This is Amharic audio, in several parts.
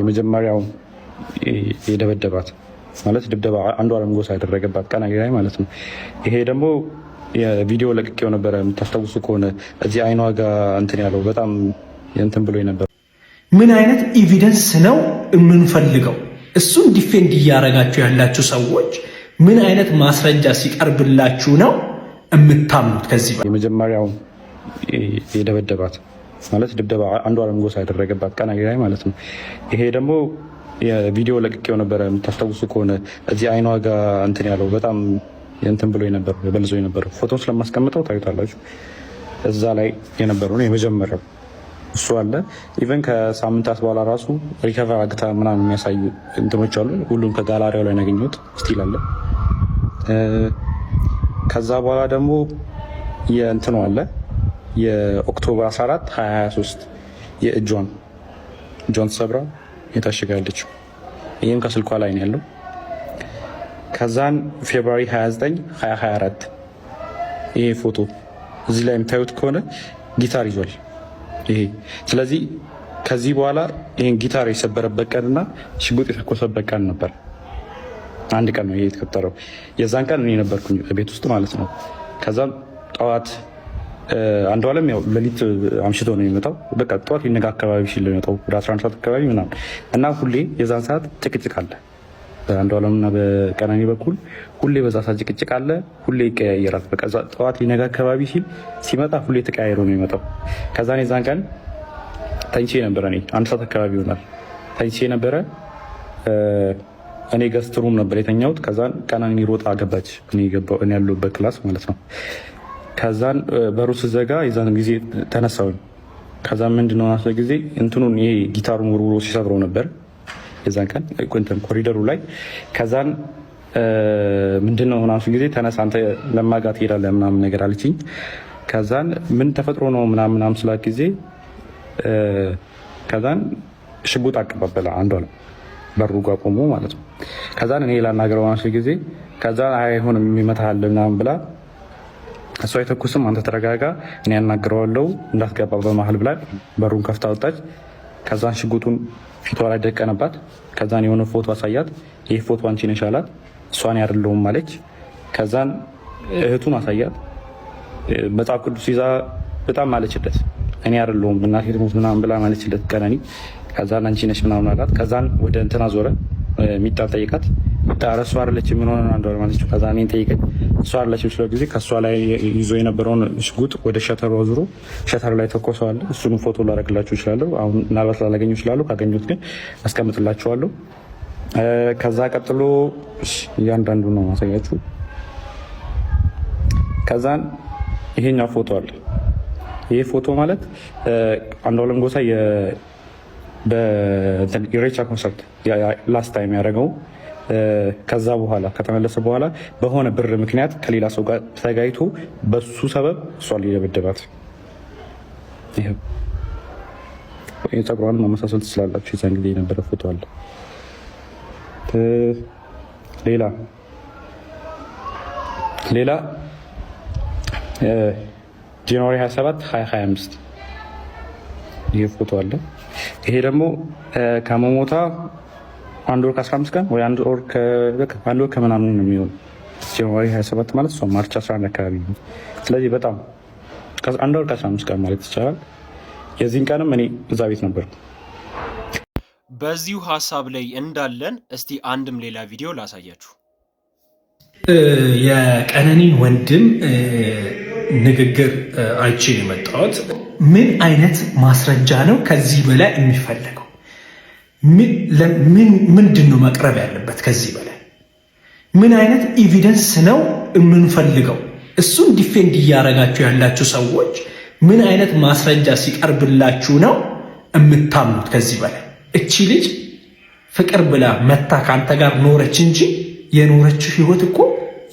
የመጀመሪያው የደበደባት ማለት ድብደባ አንዷለም ጎሳ ያደረገባት ቀናይ ላይ ማለት ነው። ይሄ ደግሞ የቪዲዮ ለቅቄው ነበረ። የምታስታውሱ ከሆነ እዚህ አይኗ ጋር እንትን ያለው በጣም እንትን ብሎ ነበር። ምን አይነት ኤቪደንስ ነው የምንፈልገው? እሱን ዲፌንድ እያደረጋችሁ ያላችሁ ሰዎች ምን አይነት ማስረጃ ሲቀርብላችሁ ነው የምታምኑት? ከዚህ የመጀመሪያው የደበደባት ማለት ድብደባ አንዷለም ጎሳ ያደረገባት ቀናይ ላይ ማለት ነው። ይሄ ደግሞ የቪዲዮ ለቅቄው ነበረ። የምታስታውሱ ከሆነ እዚህ አይኗ ጋር እንትን ያለው በጣም እንትን ብሎ ነበር፣ በልዞ ነበር። ፎቶን ስለማስቀምጠው ታዩታላችሁ። እዛ ላይ የነበረው የመጀመሪያው እሱ አለ። ኢቨን ከሳምንታት በኋላ ራሱ ሪከቨር አግታ ምናምን የሚያሳዩ እንትኖች አሉ። ሁሉም ከጋላሪያው ላይ ያገኘሁት ስቲል አለ። ከዛ በኋላ ደግሞ የእንትኑ አለ የኦክቶበር 14 2023 የእጇን ተሰብራ የታሸጋለች። ይህም ከስልኳ ላይ ነው ያለው። ከዛን ፌብሩዋሪ 29 2024 ይሄ ፎቶ እዚህ ላይ የምታዩት ከሆነ ጊታር ይዟል ይሄ። ስለዚህ ከዚህ በኋላ ይሄን ጊታር የሰበረበት ቀንና ሽጉጥ የተኮሰበት ቀን ነበር። አንድ ቀን ነው ይሄ የተከተረው። የዛን ቀን እኔ ነበርኩኝ ቤት ውስጥ ማለት ነው። ከዛም ጠዋት አንዷለም ያው ሌሊት አምሽቶ ነው የሚመጣው። በቃ ጠዋት ይነጋ አካባቢ ሲል ነው የሚመጣው ወደ 11 ሰዓት አካባቢ ምናምን እና ሁሌ የዛን ሰዓት ጭቅጭቅ አለ በአንዷለምና በቀናኒ በኩል ሁሌ በዛ ሰዓት ጭቅጭቅ አለ። ሁሌ ይቀያየራል። በቃ ጠዋት ይነጋ አካባቢ ሲመጣ ሁሌ ተቀያይሮ ነው የሚመጣው። ከዛን የዛን ቀን ተኝቼ ነበረ። እኔ 1 ሰዓት አካባቢ ይሆናል ተኝቼ ነበረ። እኔ ገስት ሩም ነበር የተኛሁት። ከዛን ቀናኒ ሮጣ ገባች። እኔ ያለሁበት ክላስ ማለት ነው። ከዛን በሩ ስዘጋ የዛን ጊዜ ተነሳሁኝ። ከዛን ምንድነው ናስ ጊዜ እንትኑን ይሄ ጊታሩን ወርውሮ ሲሰብረው ነበር የዛን ቀን ኮሪደሩ ላይ። ከዛን ምንድነው ናስ ጊዜ ተነሳ አንተ ለማጋት ትሄዳለህ ምናምን ነገር አለችኝ። ከዛን ምን ተፈጥሮ ነው ምናምን ስላት ጊዜ ከዛን ሽጉጥ አቀባበለ አንዷለም በሩ ጋር ቆሞ ማለት ነው። ከዛን እኔ ላናገረው ናስ ጊዜ ከዛን አይሆንም የሚመታሃል ምናምን ብላ እሷ አይተኩስም አንተ ተረጋጋ እኔ ያናግረዋለሁ እንዳትገባ በመሀል ብላ በሩን ከፍታ ወጣች። ከዛን ሽጉጡን ፊቷ ላይ ደቀነባት። ከዛን የሆነ ፎቶ አሳያት። ይህ ፎቶ አንቺ ነሽ አላት። እሷን አይደለሁም አለች። ከዛን እህቱን አሳያት። መጽሐፍ ቅዱስ ይዛ በጣም ማለችለት። እኔ አይደለሁም እናቴ ትሞት ምናምን ብላ ማለችለት ቀነኒ። ከዛን አንቺ ነሽ ምናምን አላት። ከዛን ወደ እንትና ዞረ ሚጣ ጠይቃት። ሚጣ እሷ አይደለች ምን ሆነ አንዷለም ማለት ነው። ከዛን እኔን ጠይቀኝ እሷ አይደለች ስለ ጊዜ ከሷ ላይ ይዞ የነበረውን ሽጉጥ ወደ ሸተሩ አዙሮ ሸተር ላይ ተኮሰዋል። እሱን ፎቶ ላደርግላችሁ እችላለሁ። አሁን ምናልባት ላላገኘው እችላለሁ። ካገኘሁት ግን አስቀምጥላችኋለሁ። ከዛ ቀጥሎ እያንዳንዱ ነው ማሳያችሁ። ከዛን ይሄኛው ፎቶ አለ። ይሄ ፎቶ ማለት አንዷለም ጎሳ በኢሬቻ ኮንሰርት ላስት ታይም ያደረገው ከዛ በኋላ ከተመለሰ በኋላ በሆነ ብር ምክንያት ከሌላ ሰው ጋር ተጋይቶ በሱ ሰበብ እሷን ሊደበደባት። ይሄ ፀጉሯን ማመሳሰል ትችላላችሁ። የዛን ጊዜ የነበረ ፎቶ አለ። ሌላ ጃንዋሪ 27 2025 ይሄ ፎቶ አለ። ይሄ ደግሞ ከመሞታ 1 ወር ከ15 ቀን ወይ 1 ወር ከምናምን ነው የሚሆን። ጃንዋሪ 27 ማለት እሷ ማርች 11 አካባቢ ነው። ስለዚህ በጣም 1 ወር ከ15 ቀን ማለት ይቻላል። የዚህን ቀንም እኔ እዛ ቤት ነበርኩ። በዚሁ ሀሳብ ላይ እንዳለን እስቲ አንድም ሌላ ቪዲዮ ላሳያችሁ። የቀነኒን ወንድም ንግግር አይቼ የመጣሁት ምን አይነት ማስረጃ ነው ከዚህ በላይ የሚፈለገው? ምንድን ነው መቅረብ ያለበት ከዚህ በላይ? ምን አይነት ኤቪደንስ ነው የምንፈልገው? እሱን ዲፌንድ እያደረጋችሁ ያላችሁ ሰዎች ምን አይነት ማስረጃ ሲቀርብላችሁ ነው የምታምኑት? ከዚህ በላይ እቺ ልጅ ፍቅር ብላ መታ ከአንተ ጋር ኖረች እንጂ የኖረችው ህይወት እኮ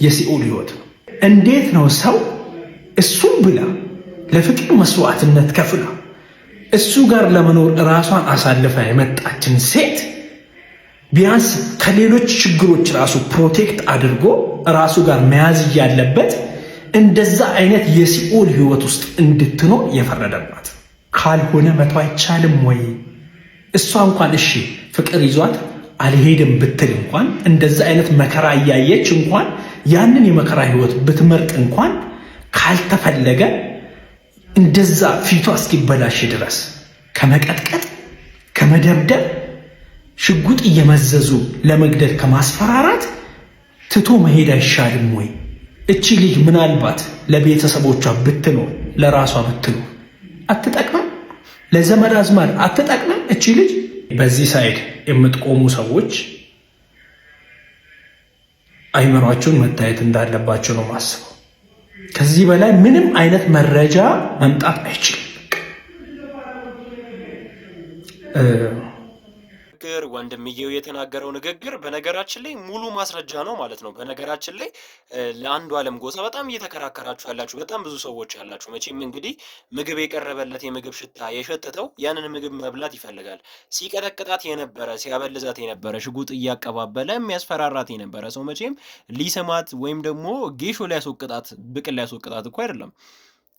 የሲኦል ህይወት ነው። እንዴት ነው ሰው እሱን ብላ ለፍቅር መስዋዕትነት ከፍላ እሱ ጋር ለመኖር ራሷን አሳልፋ የመጣችን ሴት ቢያንስ ከሌሎች ችግሮች ራሱ ፕሮቴክት አድርጎ ራሱ ጋር መያዝ እያለበት እንደዛ አይነት የሲኦል ህይወት ውስጥ እንድትኖር የፈረደባት? ካልሆነ መተው አይቻልም ወይ? እሷ እንኳን እሺ ፍቅር ይዟት አልሄድም ብትል እንኳን እንደዛ አይነት መከራ እያየች እንኳን ያንን የመከራ ህይወት ብትመርጥ እንኳን ካልተፈለገ እንደዛ ፊቷ እስኪበላሽ ድረስ ከመቀጥቀጥ ከመደብደብ ሽጉጥ እየመዘዙ ለመግደል ከማስፈራራት ትቶ መሄድ አይሻልም ወይ? እቺ ልጅ ምናልባት ለቤተሰቦቿ ብትኖር ለራሷ ብትኖር አትጠቅምም? ለዘመድ አዝማድ አትጠቅምም? እቺ ልጅ በዚህ ሳይድ የምትቆሙ ሰዎች አይምሯቸውን መታየት እንዳለባቸው ነው ማስበው። ከዚህ በላይ ምንም አይነት መረጃ መምጣት አይችልም። ወንድምየው የተናገረው ንግግር በነገራችን ላይ ሙሉ ማስረጃ ነው ማለት ነው። በነገራችን ላይ ለአንዱዓለም ጎሳ በጣም እየተከራከራችሁ ያላችሁ በጣም ብዙ ሰዎች ያላችሁ፣ መቼም እንግዲህ ምግብ የቀረበለት የምግብ ሽታ የሸተተው ያንን ምግብ መብላት ይፈልጋል። ሲቀጠቅጣት የነበረ ሲያበልዛት የነበረ ሽጉጥ እያቀባበለ የሚያስፈራራት የነበረ ሰው መቼም ሊሰማት ወይም ደግሞ ጌሾ ሊያስወቅጣት ብቅል ሊያስወቅጣት እኮ አይደለም።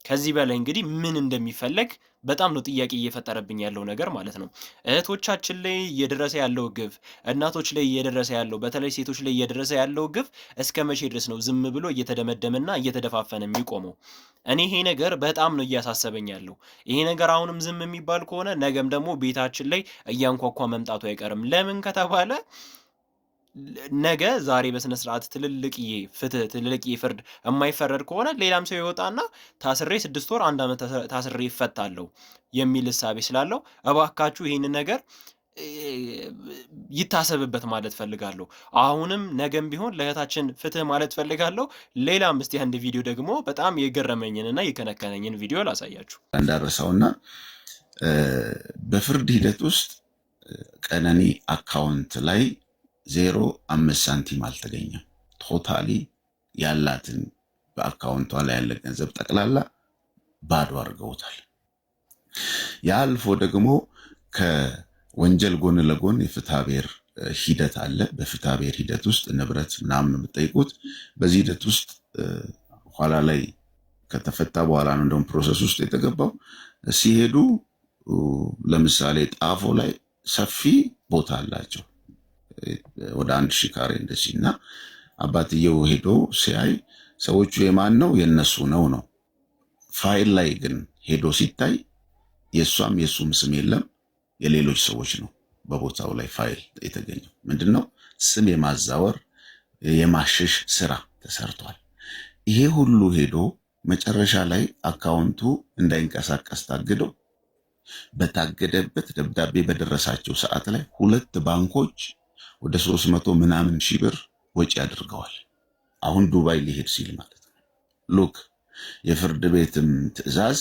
ከዚህ በላይ እንግዲህ ምን እንደሚፈለግ በጣም ነው ጥያቄ እየፈጠረብኝ ያለው ነገር ማለት ነው። እህቶቻችን ላይ እየደረሰ ያለው ግፍ፣ እናቶች ላይ እየደረሰ ያለው በተለይ ሴቶች ላይ እየደረሰ ያለው ግፍ እስከ መቼ ድረስ ነው ዝም ብሎ እየተደመደመና እየተደፋፈነ የሚቆመው? እኔ ይሄ ነገር በጣም ነው እያሳሰበኝ ያለው። ይሄ ነገር አሁንም ዝም የሚባል ከሆነ ነገም ደግሞ ቤታችን ላይ እያንኳኳ መምጣቱ አይቀርም። ለምን ከተባለ ነገ ዛሬ በስነ ስርዓት ትልልቅዬ ፍትህ ትልልቅዬ ፍርድ የማይፈረድ ከሆነ ሌላም ሰው ይወጣና ታስሬ 6 ወር 1 ዓመት ታስሬ ይፈታለሁ የሚል እሳቤ ስላለው እባካችሁ ይህንን ነገር ይታሰብበት ማለት ፈልጋለሁ። አሁንም ነገም ቢሆን ለእህታችን ፍትህ ማለት ፈልጋለሁ። ሌላም እስቲ አንድ ቪዲዮ ደግሞ በጣም የገረመኝንና የከነከነኝን ቪዲዮ ላሳያችሁ እንዳረሳውና በፍርድ ሂደት ውስጥ ቀነኒ አካውንት ላይ 0.5 ሳንቲም አልተገኘም። ቶታሊ ያላትን በአካውንቷ ላይ ያለ ገንዘብ ጠቅላላ ባዶ አድርገውታል። ያልፎ ደግሞ ከወንጀል ጎን ለጎን የፍትሐ ብሔር ሂደት አለ። በፍትሐ ብሔር ሂደት ውስጥ ንብረት ምናምን የምጠይቁት በዚህ ሂደት ውስጥ ኋላ ላይ ከተፈታ በኋላ ነው እንደውም ፕሮሰስ ውስጥ የተገባው። ሲሄዱ ለምሳሌ ጣፎ ላይ ሰፊ ቦታ አላቸው ወደ 1000 ካሬ እንደዚህ እና አባትየው ሄዶ ሲያይ ሰዎቹ የማን ነው የነሱ ነው። ፋይል ላይ ግን ሄዶ ሲታይ የሷም የሱም ስም የለም፣ የሌሎች ሰዎች ነው በቦታው ላይ ፋይል የተገኘው። ምንድነው ስም የማዛወር የማሸሽ ስራ ተሰርቷል። ይሄ ሁሉ ሄዶ መጨረሻ ላይ አካውንቱ እንዳይንቀሳቀስ ታግዶ በታገደበት ደብዳቤ በደረሳቸው ሰዓት ላይ 2 ባንኮች ወደ 300 ምናምን ሺህ ብር ወጪ አድርገዋል። አሁን ዱባይ ሊሄድ ሲል ማለት ነው። ሉክ የፍርድ ቤትም ትዕዛዝ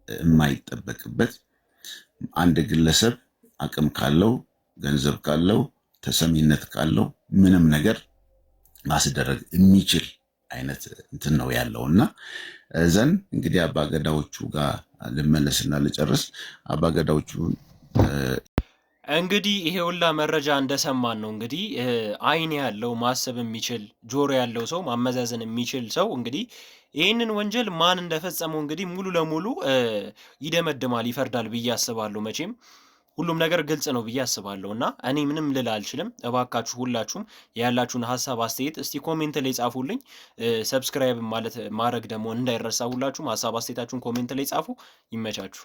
የማይጠበቅበት አንድ ግለሰብ አቅም ካለው ገንዘብ ካለው ተሰሚነት ካለው ምንም ነገር ማስደረግ የሚችል አይነት እንትን ነው ያለውና ዘን እንግዲህ አባገዳዎቹ ጋር ልመለስና ልጨርስ። አባገዳዎቹ እንግዲህ ይሄ ሁላ መረጃ እንደሰማን ነው እንግዲህ አይን ያለው ማሰብ የሚችል ጆሮ ያለው ሰው ማመዛዘን የሚችል ሰው እንግዲህ ይህንን ወንጀል ማን እንደፈጸመው እንግዲህ ሙሉ ለሙሉ ይደመድማል፣ ይፈርዳል ብዬ አስባለሁ። መቼም ሁሉም ነገር ግልጽ ነው ብዬ አስባለሁ እና እኔ ምንም ልል አልችልም። እባካችሁ ሁላችሁም ያላችሁን ሀሳብ አስተያየት እስቲ ኮሜንት ላይ ጻፉልኝ። ሰብስክራይብ ማለት ማድረግ ደግሞ እንዳይረሳ። ሁላችሁም ሀሳብ አስተያየታችሁን ኮሜንት ላይ ጻፉ። ይመቻችሁ።